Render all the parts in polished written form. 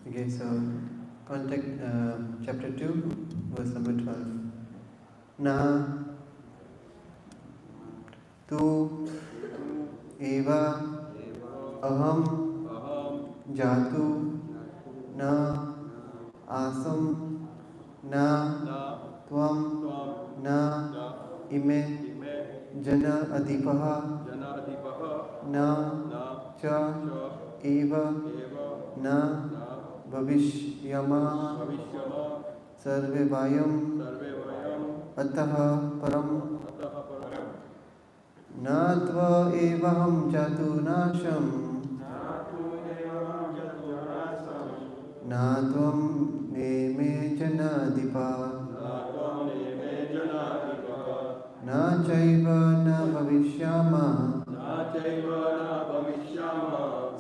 Okay, so contact chapter 2, verse number 12. Na tu eva aham jatu na asam na tvam na ime jana adipaha na cha eva na भविष्यमा सर्वे वायम अतः परम न त्व एवहं चतुनाशं न त्वं नेमे जनाधिपा न चैव न भविष्यामः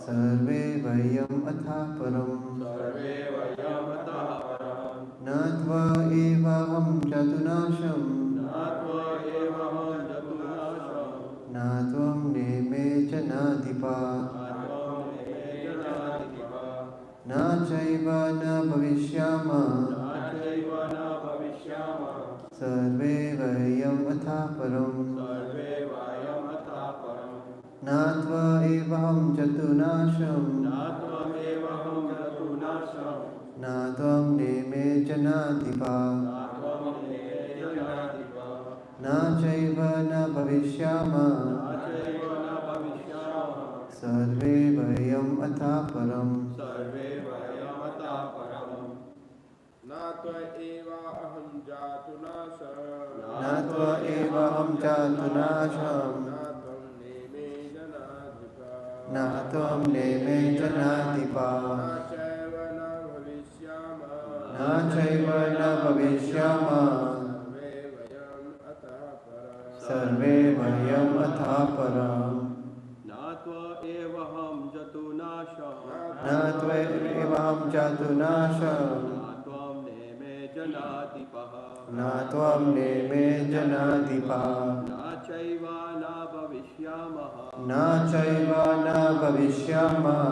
सर्वे वयम् अतः परम् न त्व एवहं चतुनाशं न त्वं नेमे जनाधिपा न चैव न भविष्यामः सर्वे वयम् अतः परम् न त्व एवहं चतुनाशं न त्वं नेमे जनाधिपा न चैव न भविष्यामः सर्वे वयम् अतः परम् न त्व एवाहं जातुनाशं न त्व एवहं जातुनाशं न त्वं नेमे जनाधिपा न चैव न भविष्यामः सर्वे वयम् अतः परम् न त्व एवहं जातुनाशं न त्वं नेमे जनाधिपा न चैव न भविष्यामः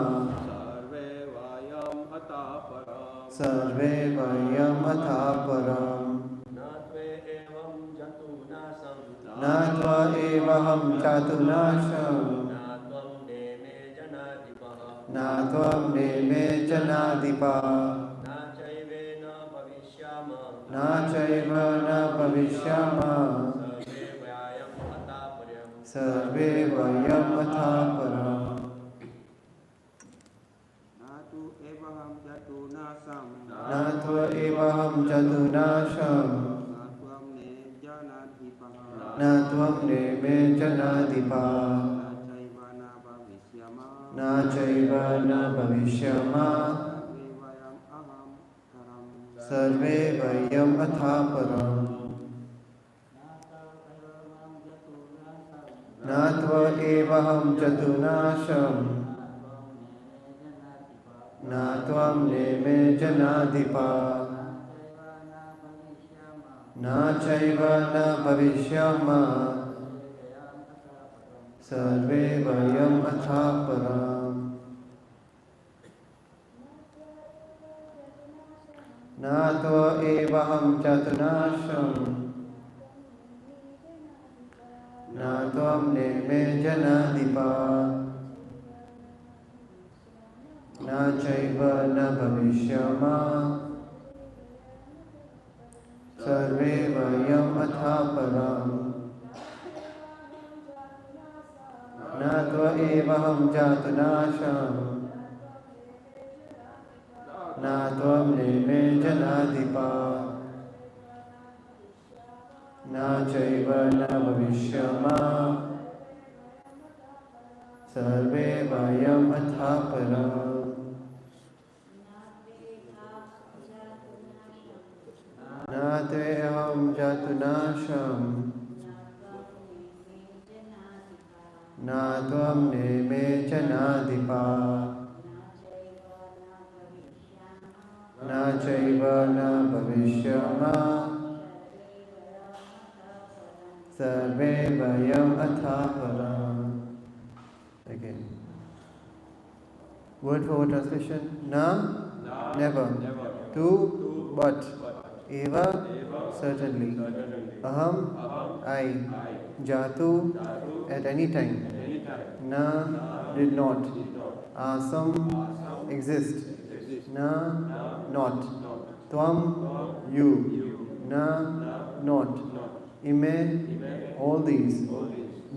सर्वे वयम् अतः परम् न त्व एवहं जातुनाशं न त्वं नेमे जनाधिपा न चैव न भविष्यामः सर्वे वयम् अतः परम् न त्व एवाहं जातुनाशं न त्व एवहं जातुनाशं न त्वं नेमे जनाधिपा न चैव न भविष्यामः सर्वे वयम् अतः परम् न त्व एवहं जातुनाशं न त्वं नेमे जनाधिपा न चैव न भविष्यामः सर्वे वयम् अतः परम् न त्व एवहं जातुनाशं न त्वं नेमे जनाधिपा न चैव न भविष्यामः सर्वे वयम् अतः परम् न त्व एवहं जातुनाशं न त्वं नेमे जनाधिपा न चैव न भविष्यामः सर्वे वयम् अतः परम् न त्वेऽहं जातुनाशं न त्वं नेमे जनाधिपा न चैव न भविष्यामः सर्वे वयम् अतः परम् Again. Word for word translation. Na, never. Tu, but. Eva, certainly. Aham, I. Jatu, at any time. Na, did not. Asam, exist. Na, not. Tvam, you. Na, not. Ime, all these.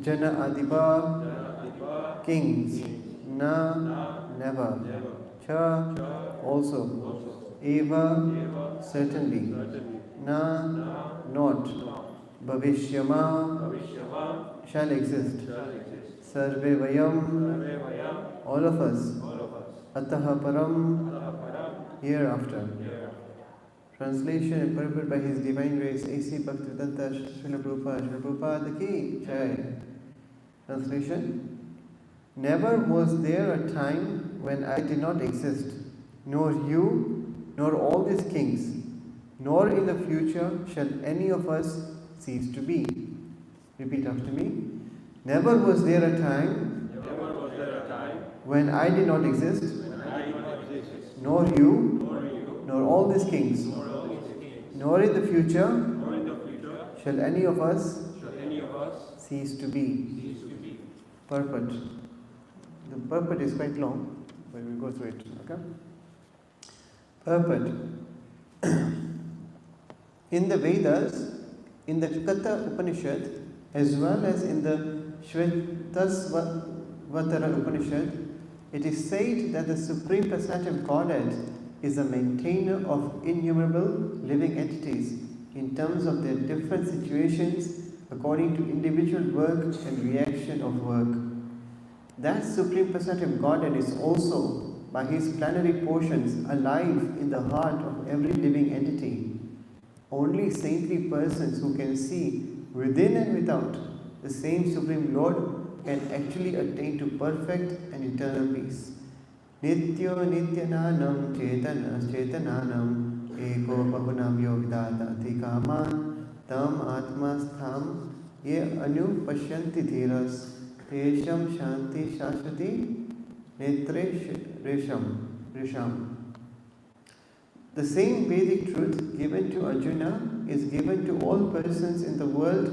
Jana Adipa, kings. Na, never. Cha, also. Eva, certainly. Na, not. Bhavishyama, shall exist. Sarve Vayam, all of us. Ataha Param, hereafter. Translation and purport by His Divine Grace A.C. Bhaktivedanta Srila Prabhupada. Srila Prabhupada ki Jai. Translation. Never was there a time when I did not exist, nor you, nor all these kings, nor in the future shall any of us cease to be. Repeat after me. Never was there a time when I did not exist, nor you, nor all these kings, nor in the future shall any of us cease to be. Purport. The purport is quite long, but we'll go through it. Okay? Purport. In the Vedas, in the Katha Upanishad, as well as in the Shvetasvatara Upanishad, it is said that the Supreme Personality of Godhead is the maintainer of innumerable living entities in terms of their different situations according to individual work and reaction of work. That Supreme Personality of Godhead is also, by His plenary portions, alive in the heart of every living entity. Only saintly persons who can see within and without the same Supreme Lord can actually attain to perfect and eternal peace. Nityo nityananam chetanas chetananam eko bahunam yogdata tikaman tam atmastham ye anu pashyanti dhiras tesham shanti shashati netre risham. The same Vedic truth given to Arjuna is given to all persons in the world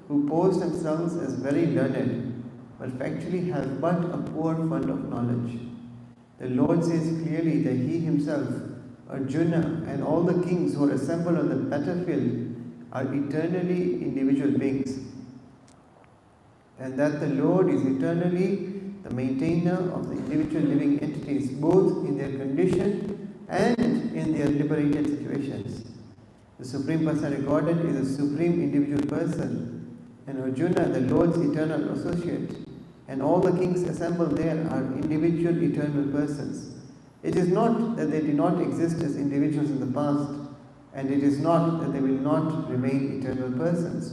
who pose themselves as very learned, but factually have but a poor fund of knowledge. The Lord says clearly that He Himself, Arjuna, and all the kings who are assembled on the battlefield are eternally individual beings, and that the Lord is eternally the maintainer of the individual living entities, both in their condition and in their liberated situations. The Supreme Personality of Godhead is a supreme individual person, and Arjuna, the Lord's eternal associate, and all the kings assembled there are individual eternal persons. It is not that they did not exist as individuals in the past, and it is not that they will not remain eternal persons.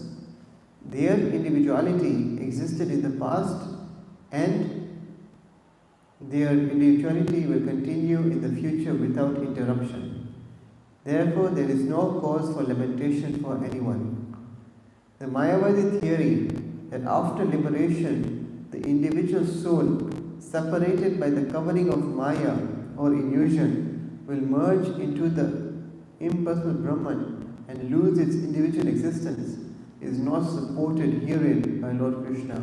Their individuality existed in the past, and their individuality will continue in the future without interruption. Therefore, there is no cause for lamentation for anyone. The Mayavadi theory that after liberation, the individual soul, separated by the covering of Maya or illusion, will merge into the impersonal Brahman and lose its individual existence, is not supported herein by Lord Krishna,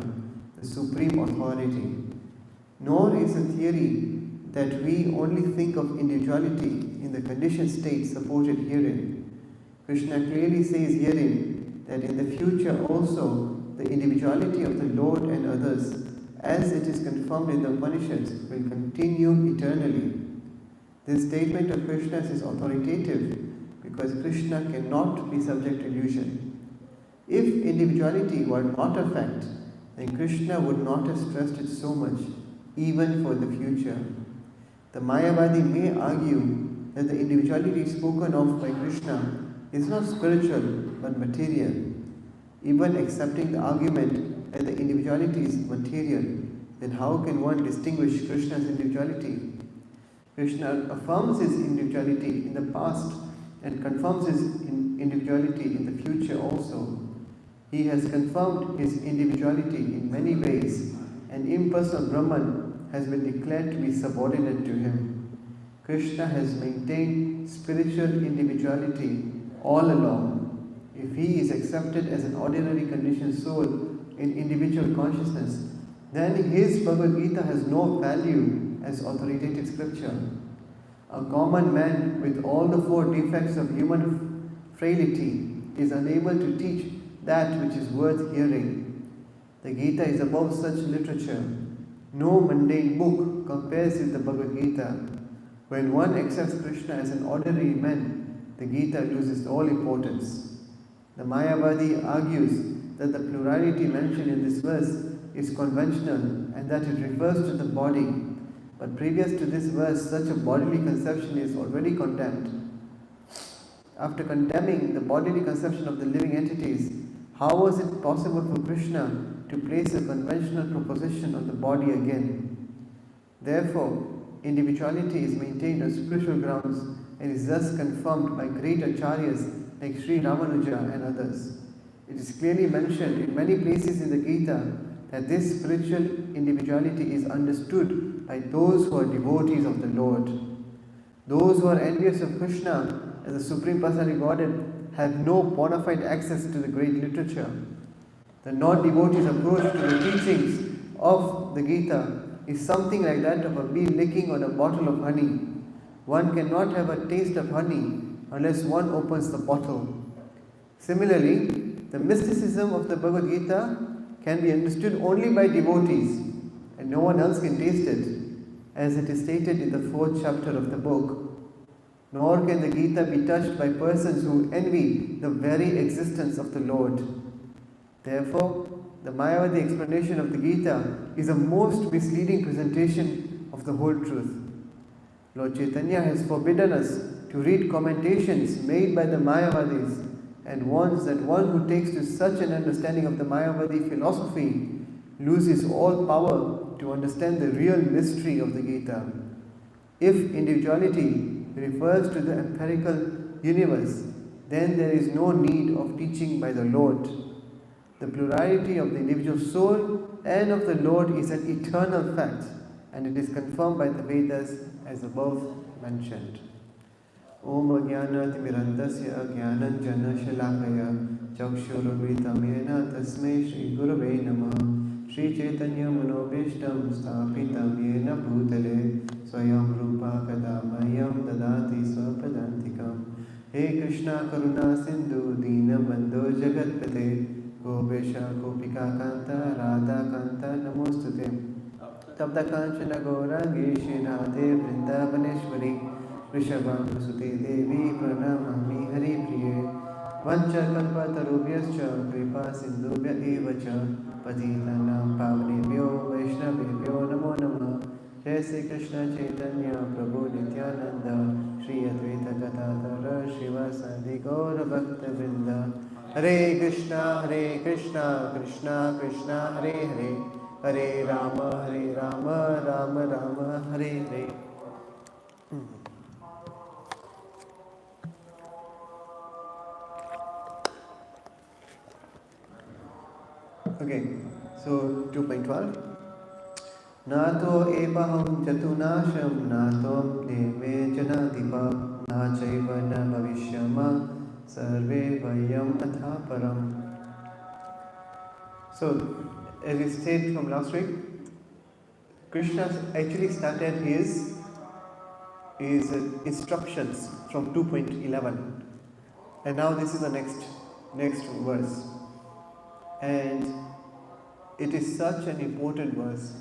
the Supreme Authority. Nor is the theory that we only think of individuality in the conditioned state supported herein. Krishna clearly says herein that in the future also the individuality of the Lord and others, as it is confirmed in the Upanishads, will continue eternally. This statement of Krishna's is authoritative because Krishna cannot be subject to illusion. If individuality were not a fact, then Krishna would not have stressed it so much, even for the future. The Mayavadi may argue that the individuality spoken of by Krishna is not spiritual but material. Even accepting the argument that the individuality is material, then how can one distinguish Krishna's individuality? Krishna affirms his individuality in the past and confirms his individuality in the future also. He has confirmed his individuality in many ways, and impersonal Brahman has been declared to be subordinate to him. Krishna has maintained spiritual individuality all along. If he is accepted as an ordinary conditioned soul in individual consciousness, then his Bhagavad Gita has no value as authoritative scripture. A common man with all the four defects of human frailty is unable to teach that which is worth hearing. The Gita is above such literature. No mundane book compares with the Bhagavad Gita. When one accepts Krishna as an ordinary man, the Gita loses all importance. The Mayavadi argues that the plurality mentioned in this verse is conventional and that it refers to the body. But previous to this verse, such a bodily conception is already condemned. After condemning the bodily conception of the living entities, how was it possible for Krishna to place a conventional proposition on the body again? Therefore, individuality is maintained on spiritual grounds and is thus confirmed by great acharyas like Sri Ramanuja and others. It is clearly mentioned in many places in the Gita that this spiritual individuality is understood by those who are devotees of the Lord. Those who are envious of Krishna as the Supreme Personality Godhead have no bona fide access to the great literature. The non-devotee's approach to the teachings of the Gita is something like that of a bee licking on a bottle of honey. One cannot have a taste of honey unless one opens the bottle. Similarly, the mysticism of the Bhagavad Gita can be understood only by devotees, and no one else can taste it, as it is stated in the 4th chapter of the book. Nor can the Gita be touched by persons who envy the very existence of the Lord. Therefore, the Mayavadi explanation of the Gita is a most misleading presentation of the whole truth. Lord Chaitanya has forbidden us to read commentations made by the Mayavadis and warns that one who takes to such an understanding of the Mayavadi philosophy loses all power to understand the real mystery of the Gita. If individuality refers to the empirical universe, then there is no need of teaching by the Lord. The plurality of the individual soul and of the Lord is an eternal fact, and it is confirmed by the Vedas as above mentioned. Om Ajnanatimirandasya Jnananjana Shalakaya Chakshurumritam Yena Tasmai Shri Gurave Namah Shri Chaitanya Manobishtam Stapitam Yena Bhutale Swayam Rupa Kadamayam Dadati Swapadantikam. He Krishna Karuna Sindhu Dina Bandho Jagatpate Gopesha Gopika Kanta Radha Kanta Namostute Tapta Kanchana Gaurangi Shinade Vrindavaneshwari Rishabham Sute Devi Pranamami Hari Priye Vancha Kalpatarubhyascha Kripa Sindhubhya Evacha Patitanam Pavanebhyo Vaishnavebhyo Namo Namah. Jai Sri Krishna Chaitanya Prabhu Nityananda Shri Advaita Gadadhara Srivasadi Gaura Bhakta Vrinda. Hare Krishna Krishna Krishna Hare Hare Hare Rama Rama Rama Hare Hare. Okay, so 2.12. Nato epaham jatunasham natom deme janadipa na chaiva na bhavishyama sarve vayam athaparam. So, as we stated from last week, Krishna actually started his instructions from 2.11, and now this is the next verse, and it is such an important verse.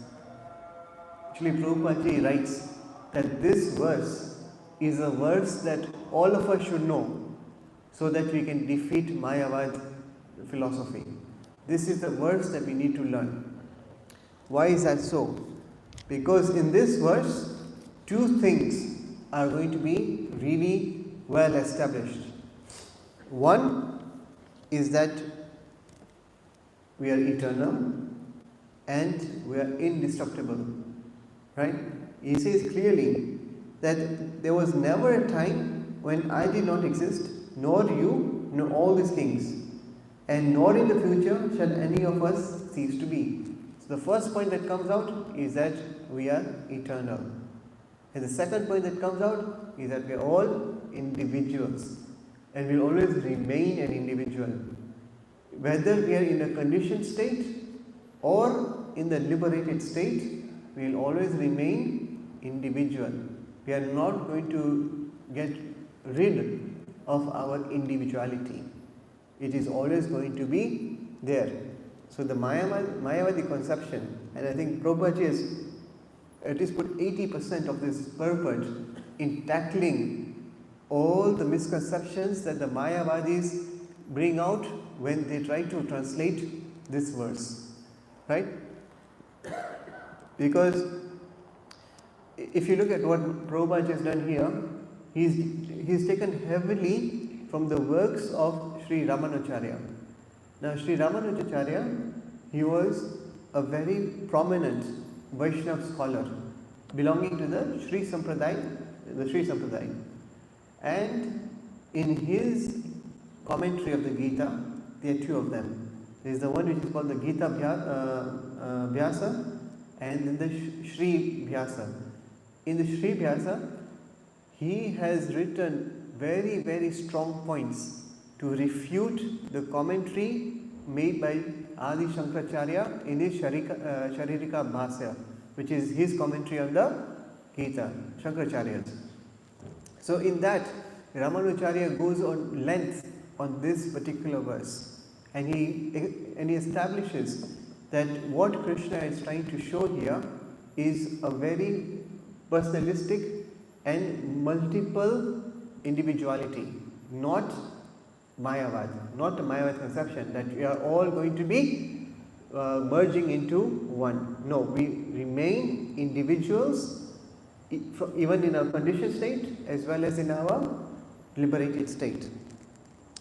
Actually, Prabhupada writes that this verse is a verse that all of us should know so that we can defeat Mayavad philosophy. This is the verse that we need to learn. Why is that so? Because in this verse, two things are going to be really well established. One is that we are eternal and we are indestructible. Right? He says clearly that there was never a time when I did not exist, nor you, nor all these kings, and nor in the future shall any of us cease to be. So the first point that comes out is that we are eternal. And the second point that comes out is that we are all individuals and will always remain an individual. Whether we are in a conditioned state or in the liberated state, we will always remain individual. We are not going to get rid of our individuality. It is always going to be there. So the Mayavadi conception, and I think Prabhupada has at least put 80% of this purport in tackling all the misconceptions that the Mayavadis bring out when they try to translate this verse, right? Because if you look at what Prabhupada has done here, he's taken heavily from the works of Sri Ramanujacharya. Now Sri Ramanujacharya, he was a very prominent Vaishnava scholar belonging to the Sri Sampradaya. And in his commentary of the Gita, there are two of them. There is the one which is called the Gita Vyasa and then the Shri Vyasa. In the Shri Vyasa, he has written very, very strong points to refute the commentary made by Adi Shankaracharya in his Sharirika Bhasya, which is his commentary on the Gita, Shankaracharya's. So in that, Ramanujacharya goes on length on this particular verse, and he establishes that what Krishna is trying to show here is a very personalistic and multiple individuality, not Mayavad, not a Mayavad conception that we are all going to be merging into one. No, we remain individuals even in our conditioned state as well as in our liberated state.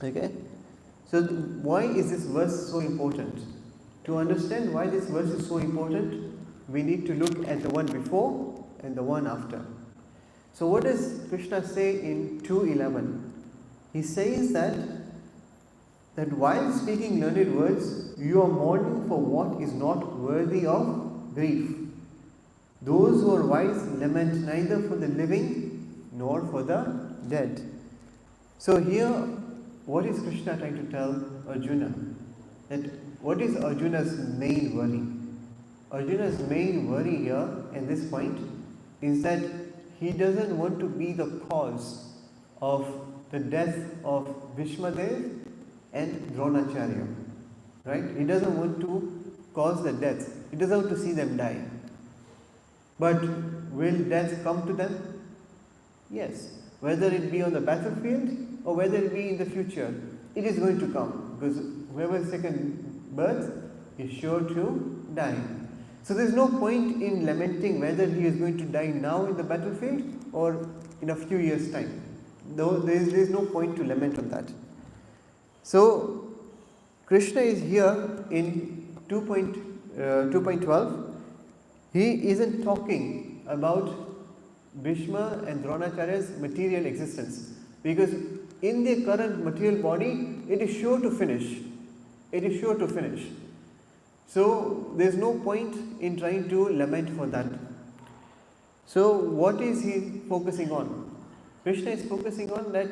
Okay? So why is this verse so important? To understand why this verse is so important, we need to look at the one before and the one after. So what does Krishna say in 2:11? He says that while speaking learned words, you are mourning for what is not worthy of grief. Those who are wise lament neither for the living nor for the dead. So here, what is Krishna trying to tell Arjuna? That what is Arjuna's main worry? Arjuna's main worry here at this point is that he doesn't want to be the cause of the death of Bhishmadev and Dronacharya. Right? He doesn't want to cause the death. He doesn't want to see them die. But will death come to them? Yes. Whether it be on the battlefield or whether it be in the future, it is going to come, because whoever has taken birth is sure to die. So there is no point in lamenting whether he is going to die now in the battlefield or in a few years' time. Though there is no point to lament on that. So Krishna is here in 2.12. He isn't talking about Bhishma and Dronacharya's material existence, because in their current material body, it is sure to finish. It is sure to finish. So there is no point in trying to lament for that. So what is he focusing on? Krishna is focusing on that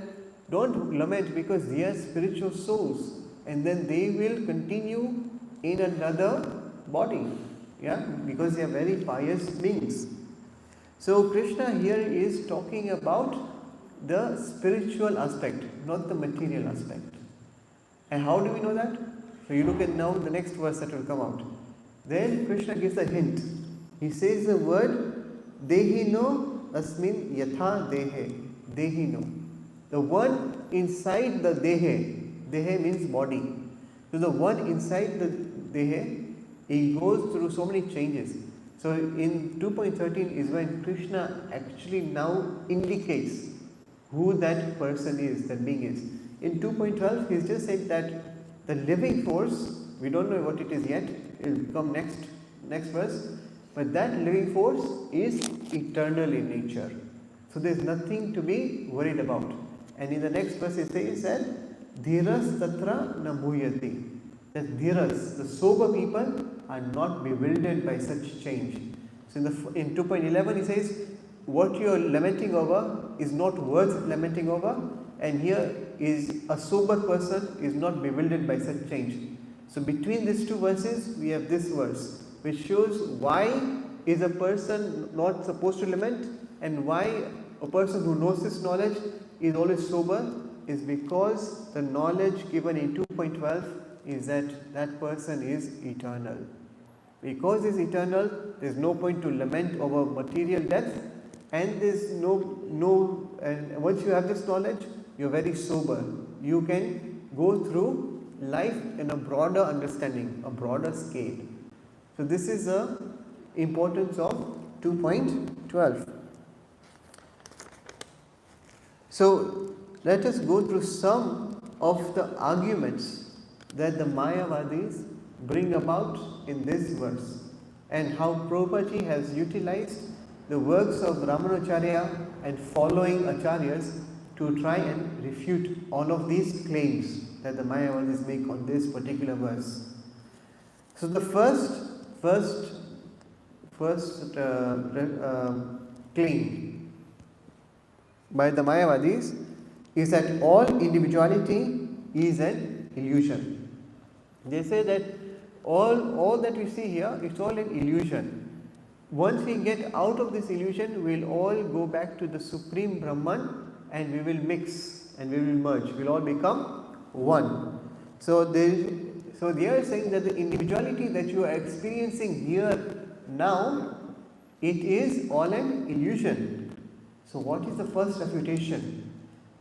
don't lament because they are spiritual souls and then they will continue in another body. Yeah, because they are very pious beings. So Krishna here is talking about the spiritual aspect, not the material aspect. And how do we know that? So you look at now the next verse that will come out. Then Krishna gives a hint. He says the word Dehino asmin yatha dehe. Dehino. The one inside the dehe. Dehe means body. So the one inside the dehe, he goes through so many changes. So in 2.13 is when Krishna actually now indicates who that person is, that being is. In 2.12, he's just said that the living force, we don't know what it is yet, it will come next verse, but that living force is eternal in nature. So there's nothing to be worried about. And in the next verse it says that Dhiras tatra na bhuyati. That dhiras, the sober people, are not bewildered by such change. So in 2.11 he says, what you are lamenting over is not worth lamenting over, and here is a sober person is not bewildered by such change. So between these two verses we have this verse which shows why is a person not supposed to lament, and why a person who knows this knowledge is always sober, is because the knowledge given in 2.12 is that that person is eternal. Because he is eternal, there is no point to lament over material death, and there is and once you have this knowledge, you are very sober. You can go through life in a broader understanding, a broader scale. So this is the importance of 2.12. So let us go through some of the arguments that the Mayavadis bring about in this verse, and how Prabhupada has utilized the works of Ramanacharya and following acharyas to try and refute all of these claims that the Mayavadis make on this particular verse. So the first claim by the Mayavadis is that all individuality is an illusion. They say that all that we see here, it's all an illusion. Once we get out of this illusion, we will all go back to the Supreme Brahman, and we will mix and we will merge. We will all become one. So they are saying that the individuality that you are experiencing here now, it is all an illusion. So what is the first refutation?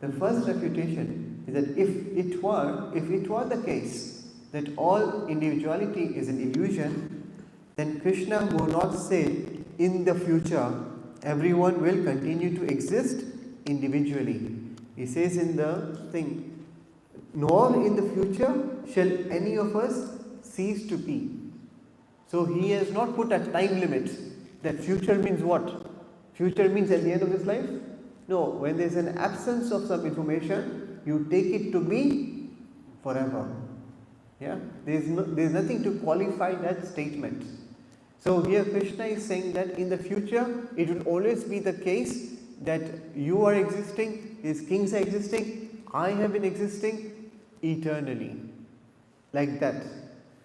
The first refutation is that if it were the case that all individuality is an illusion, then Krishna would not say in the future everyone will continue to exist individually. He says in the thing, nor in the future shall any of us cease to be. So he has not put a time limit. That future means what? Future means at the end of this life? No, when there is an absence of some information, you take it to be forever. Yeah, there is nothing to qualify that statement. So here Krishna is saying that in the future it will always be the case that you are existing, these kings are existing, I have been existing eternally, like that.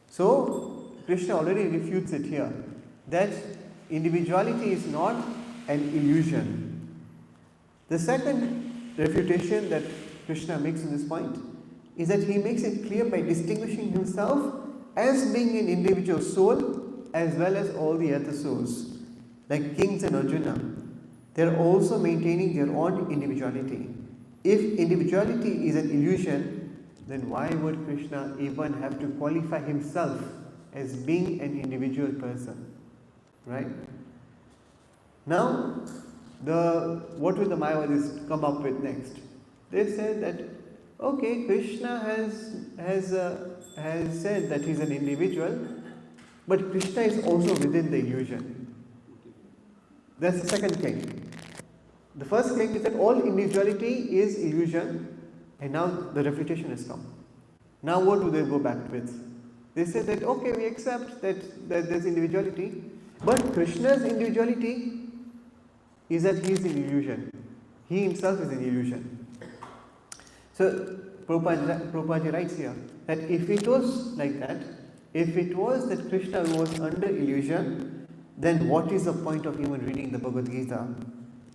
So Krishna already refutes it here, that individuality is not an illusion. The second refutation that Krishna makes in this point is that he makes it clear by distinguishing himself as being an individual soul as well as all the other souls, like kings and Arjuna. They are also maintaining their own individuality. If individuality is an illusion, then why would Krishna even have to qualify himself as being an individual person? Right? Now, what will the Mayavadis come up with next? They said that, okay, Krishna has said that he is an individual, but Krishna is also within the illusion. That's the second claim. The first claim is that all individuality is illusion, and now the refutation has come. Now what do they go back with? They say that, okay, we accept that there's individuality, but Krishna's individuality is that he is an illusion. He himself is an illusion. So Prabhupada writes here that if it was like that, if it was that Krishna was under illusion, then what is the point of even reading the Bhagavad Gita?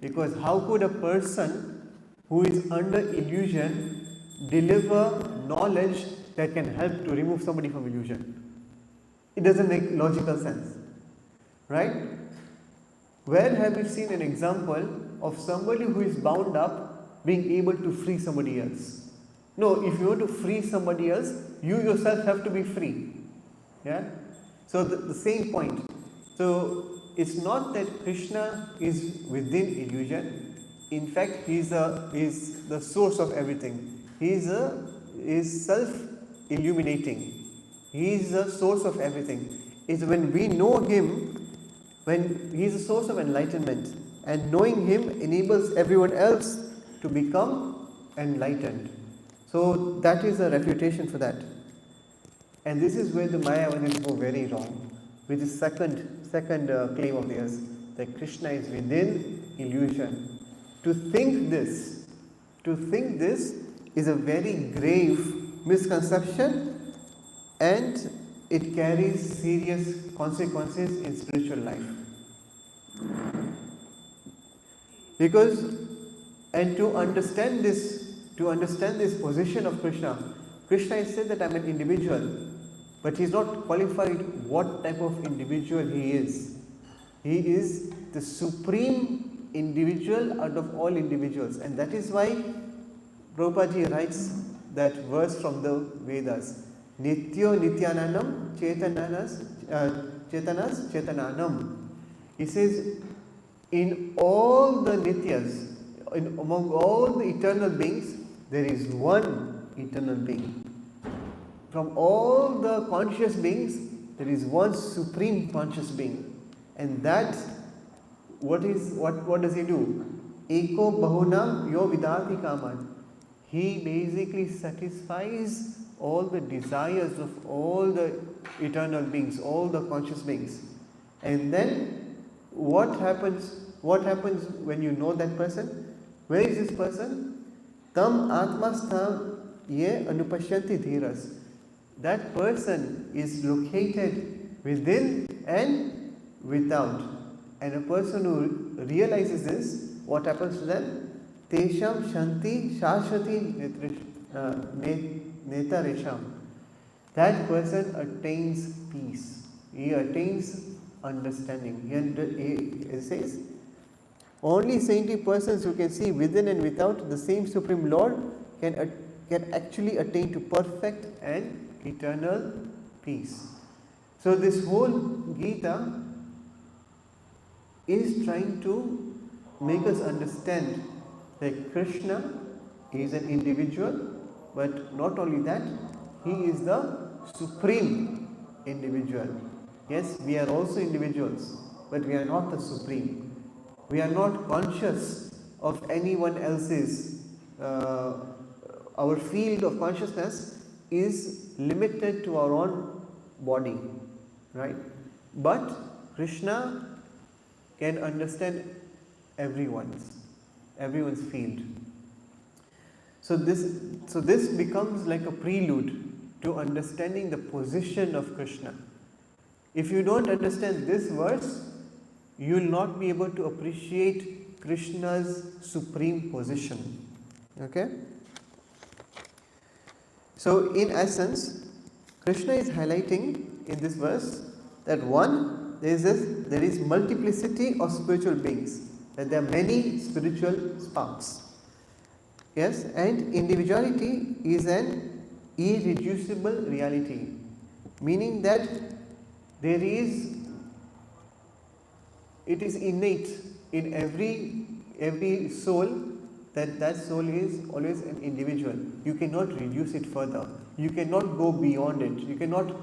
Because how could a person who is under illusion deliver knowledge that can help to remove somebody from illusion? It doesn't make logical sense, right? Where have you seen an example of somebody who is bound up being able to free somebody else? No, if you want to free somebody else, you yourself have to be free. Yeah? So the same point. So it's not that Krishna is within illusion. In fact, he is the source of everything. He is self-illuminating. He is the source of everything. It's when we know him, when he is the source of enlightenment, and knowing him enables everyone else to become enlightened. So that is a refutation for that. And this is where the Mayavadis go very wrong. which is second claim of theirs, that Krishna is within illusion. To think this is a very grave misconception, and it carries serious consequences in spiritual life. Because, and to understand this position of Krishna, Krishna has said that I am an individual, but he is not qualified what type of individual he is. He is the supreme individual out of all individuals, and that is why Prabhupada writes that verse from the Vedas, Nityo Nityananam Chetanas Chetananam. He says, in all the Nityas, among all the eternal beings, there is one eternal being. From all the conscious beings, there is one supreme conscious being. And that, what does he do? Eko bahunam yo vidati kaman. He basically satisfies all the desires of all the eternal beings, all the conscious beings. And then what happens when you know that person? Where is this person? Tam atmastham ye anupashyanti dhiras. That person is located within and without. And a person who realizes this, what happens to them? Tesham shanti shashwati netaresham. That person attains peace. He attains understanding. He says, only saintly persons who can see within and without the same Supreme Lord can actually attain to perfect and eternal peace. So this whole Gita is trying to make us understand that Krishna is an individual, but not only that, he is the supreme individual. Yes, we are also individuals, but we are not the supreme. We are not conscious of anyone else's. Our field of consciousness is limited to our own body, right? But Krishna can understand everyone's field. So this becomes like a prelude to understanding the position of Krishna. If you don't understand this verse, you will not be able to appreciate Krishna's supreme position. Okay? So in essence, Krishna is highlighting in this verse that one, there is multiplicity of spiritual beings, that there are many spiritual sparks. Yes, and individuality is an irreducible reality, meaning that it is innate in every soul that soul is always an individual. You cannot reduce it further. You cannot go beyond it. You cannot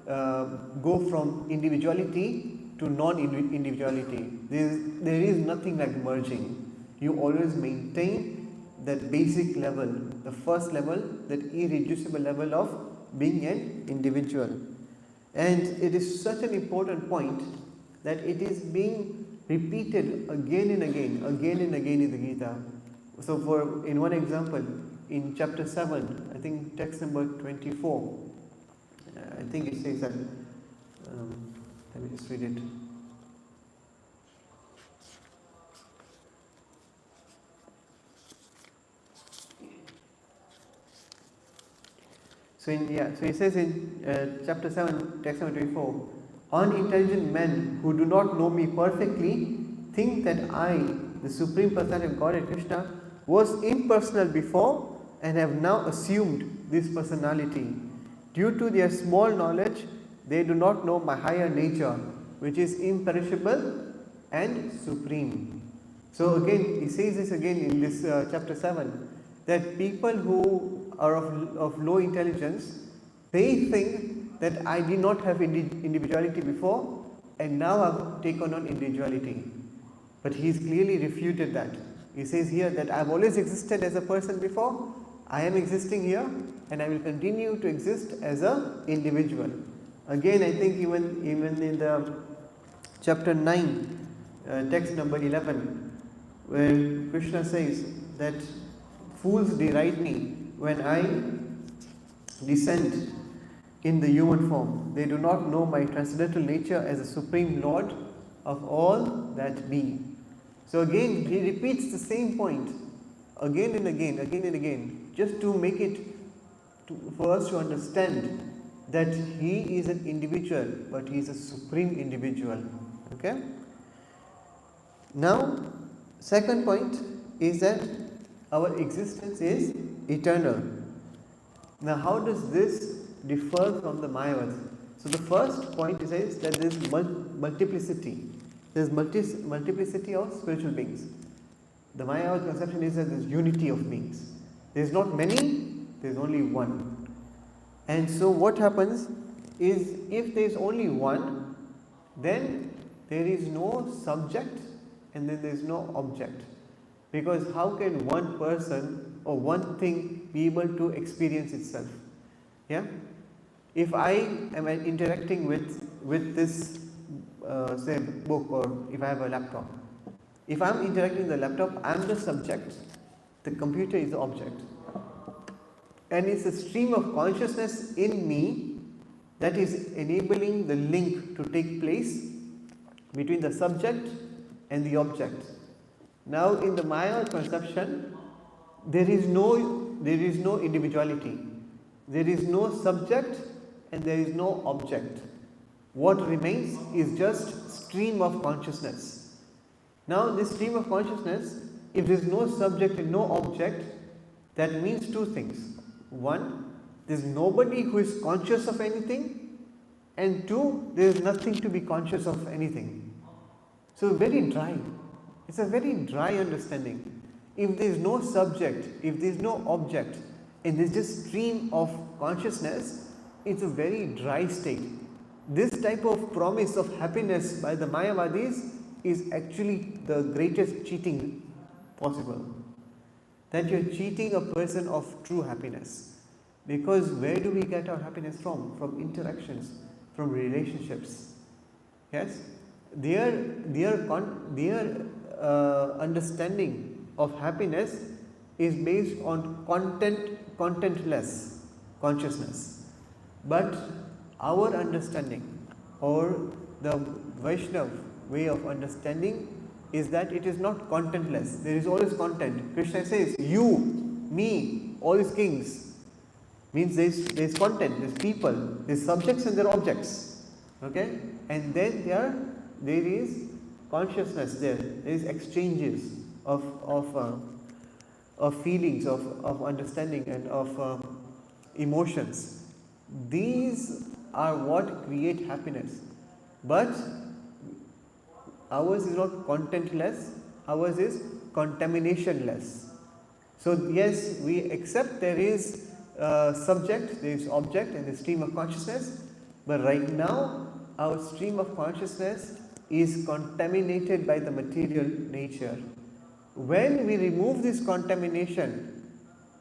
go from individuality to non-individuality. There is nothing like merging. You always maintain that basic level, the first level, that irreducible level of being an individual. And it is such an important point that it is being repeated again and again in the Gita. So in one example, in chapter 7, I think text number 24, I think it says that, let me just read it. So it says in chapter 7, text number 24, unintelligent men who do not know me perfectly think that I, the Supreme Personality of Godhead Krishna, was impersonal before and have now assumed this personality. Due to their small knowledge, they do not know my higher nature, which is imperishable and supreme. So again, he says this again in this chapter 7, that people who are of low intelligence, they think that I did not have individuality before and now I've taken on individuality. But he's clearly refuted that. He says here that I've always existed as a person before, I am existing here and I will continue to exist as an individual. Again, I think even in the chapter 9, text number 11, where Krishna says that fools deride me when I descend in the human form. They do not know my transcendental nature as a supreme Lord of all that be. So again, he repeats the same point again and again, just to make it for us to understand that he is an individual, but he is a supreme individual. Okay. Now, second point is that our existence is eternal. Now, how does this differ from the Mayavadi? So, the first point is that there is multiplicity. There is multiplicity of spiritual beings. The Mayavadi conception is that there is unity of beings. There is not many, there is only one. And so, what happens is, if there is only one, then there is no subject and then there is no object. Because how can one person or one thing be able to experience itself? Yeah. If I am interacting with this say book, or if I have a laptop, if I am interacting with the laptop, I am the subject, the computer is the object, and it's a stream of consciousness in me that is enabling the link to take place between the subject and the object. Now, in the Maya conception, there is no individuality, there is no subject and there is no object. What remains is just stream of consciousness. Now, this stream of consciousness, if there is no subject and no object, that means two things. One, there is nobody who is conscious of anything, and two, there is nothing to be conscious of anything. So, very dry. It's a very dry understanding. If there is no subject, if there is no object, and there is just stream of consciousness, it's a very dry state. This type of promise of happiness by the Mayavadis is actually the greatest cheating possible. That you are cheating a person of true happiness. Because where do we get our happiness from? From interactions, from relationships. Yes? Their understanding of happiness is based on contentless consciousness. But our understanding, or the Vaishnav way of understanding, is that it is not contentless. There is always content. Krishna says, you, me, all these kings, means there is content, there is people, there is subjects and there are objects. Okay? And then there is consciousness, there is exchanges of feelings, of understanding and of emotions. These are what create happiness. But ours is not contentless, ours is contaminationless. So yes, we accept there is subject, there is object and the stream of consciousness, but right now our stream of consciousness is contaminated by the material nature. When we remove this contamination,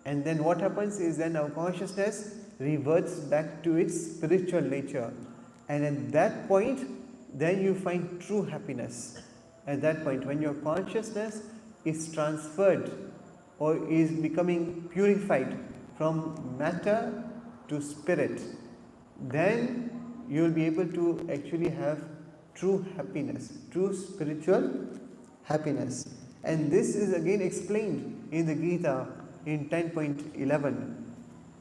and then what happens is then our consciousness reverts back to its spiritual nature, and at that point then you find true happiness. At that point, when your consciousness is transferred or is becoming purified from matter to spirit, then you will be able to actually have true happiness, true spiritual happiness. And this is again explained in the Gita in 10.11.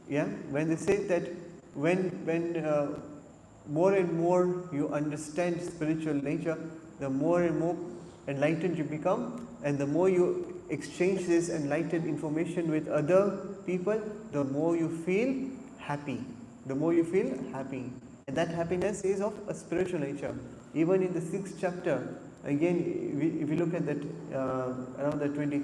Yeah, when they say that when more and more you understand spiritual nature, the more and more enlightened you become, and the more you exchange this enlightened information with other people, the more you feel happy. The more you feel happy. And that happiness is of a spiritual nature. Even in the 6th chapter, again, if you look at that around the 20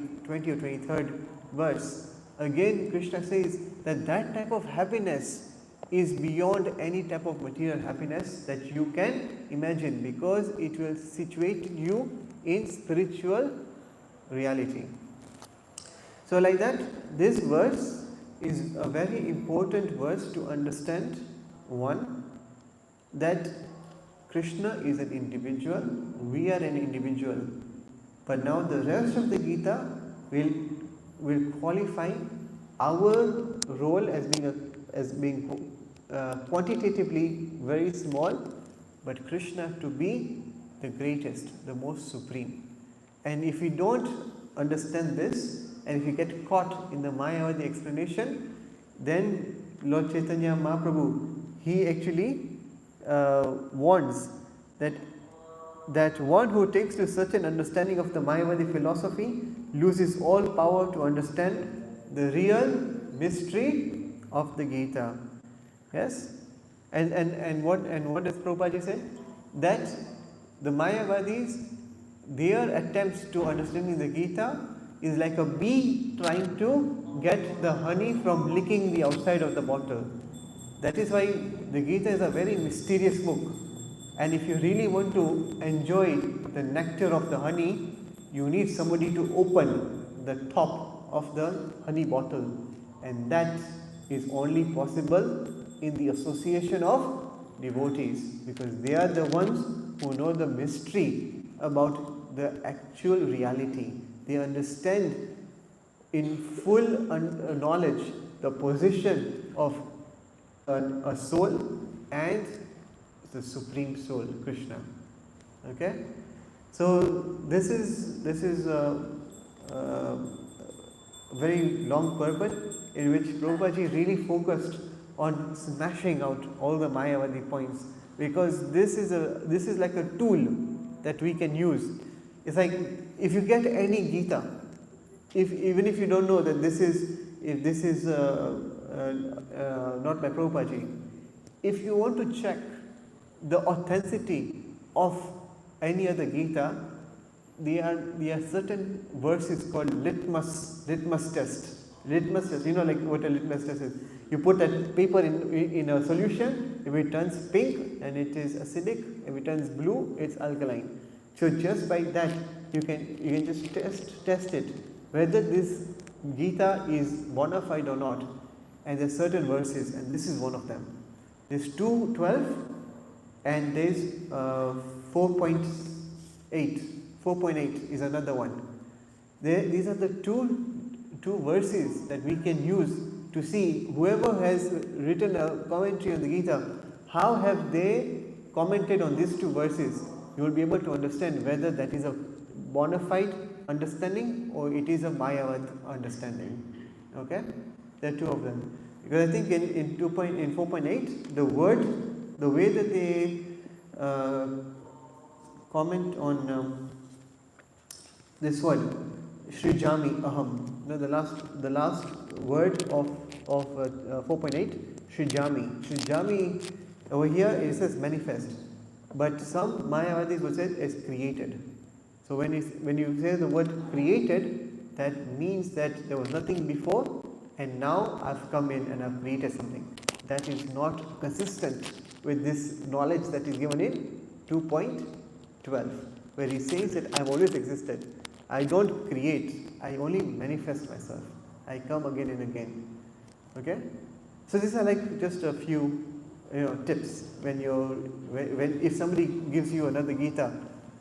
or 23rd verse, again Krishna says that that type of happiness is beyond any type of material happiness that you can imagine, because it will situate you in spiritual reality. So like that, this verse is a very important verse to understand. One, that Krishna is an individual, we are an individual. But now the rest of the Gita will qualify our role as being quantitatively very small, but Krishna to be the greatest, the most supreme. And if we don't understand this, and if we get caught in the Mayavadi explanation, then Lord Chaitanya Mahaprabhu, he actually warns that one who takes to such an understanding of the Mayavadi philosophy loses all power to understand the real mystery of the Gita. Yes? And what does Prabhupada say? That the Mayavadis, their attempts to understanding the Gita is like a bee trying to get the honey from licking the outside of the bottle. That is why the Gita is a very mysterious book. And if you really want to enjoy the nectar of the honey, you need somebody to open the top of the honey bottle. And that is only possible in the association of devotees, because they are the ones who know the mystery about the actual reality. They understand in full knowledge the position of a soul and the supreme soul, Krishna. Okay, so this is a very long purport in which Prabhupada really focused on smashing out all the Mayavadi points, because this is like a tool that we can use. It's like if you get any Gita, even if you don't know that this is not by Prabhupada, if you want to check the authenticity of any other Gita, there are certain verses called litmus test. Litmus test, you know, like what a litmus test is. You put that paper in a solution. If it turns pink, and it is acidic. If it turns blue, it's alkaline. So just by that, you can just test it whether this Gita is bona fide or not. And there are certain verses, and this is one of them. There's 2.12 and there's 4.8. 4.8 is another one. These are the two verses that we can use to see whoever has written a commentary on the Gita, how have they commented on these two verses. You will be able to understand whether that is a bona fide understanding or it is a Mayavad understanding. Okay, there are two of them. Because I think in 4.8, the way that they comment on this word, Srijami Aham. No, the last word of 4.8, Srijami. Srijami over here it says manifest, but some Mayavadis will say it's created. So when you say the word created, that means that there was nothing before, and now I've come in and I've created something. That is not consistent with this knowledge that is given in 2.12, where he says that I've always existed. I don't create, I only manifest myself. I come again and again. Okay? So these are like just a few tips when if somebody gives you another Gita,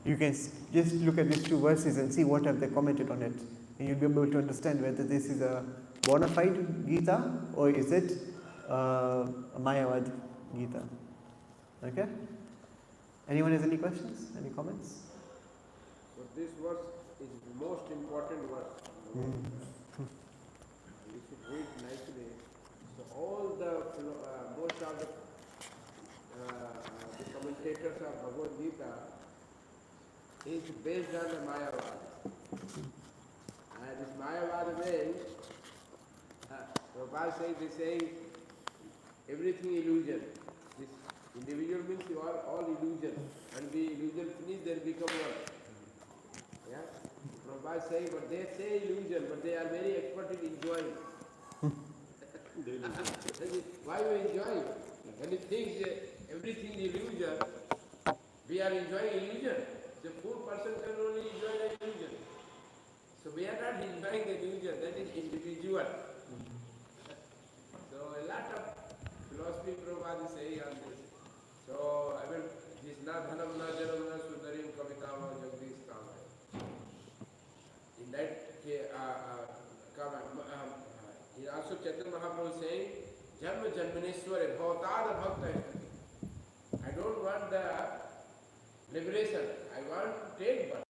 you can just look at these two verses and see what have they commented on it, and you'll be able to understand whether this is a bona fide Gita or is it a Mayavad Gita. Okay? Anyone has any questions? Any comments? So this verse is the most important verse. We should read nicely. So all most of the commentators of Bhagavad Gita is based on the Mayavad. And this Mayavad way, Prabhupada says, they say everything illusion. This individual means you are all illusion. And the illusion finish, then become one. Yeah? Prabhupada say, but they say illusion, but they are very expert in enjoying. Why we enjoy? When you think everything illusion, we are enjoying illusion. The poor person can only enjoy the illusion. So we are not enjoying the illusion, that is individual. So a lot of philosophy Prabhupada is saying on this. So also Chaitanya Mahaprabhu saying, Janma Janmaneshware Bhavatada Bhakta. I don't want the liberation, I want to take birth.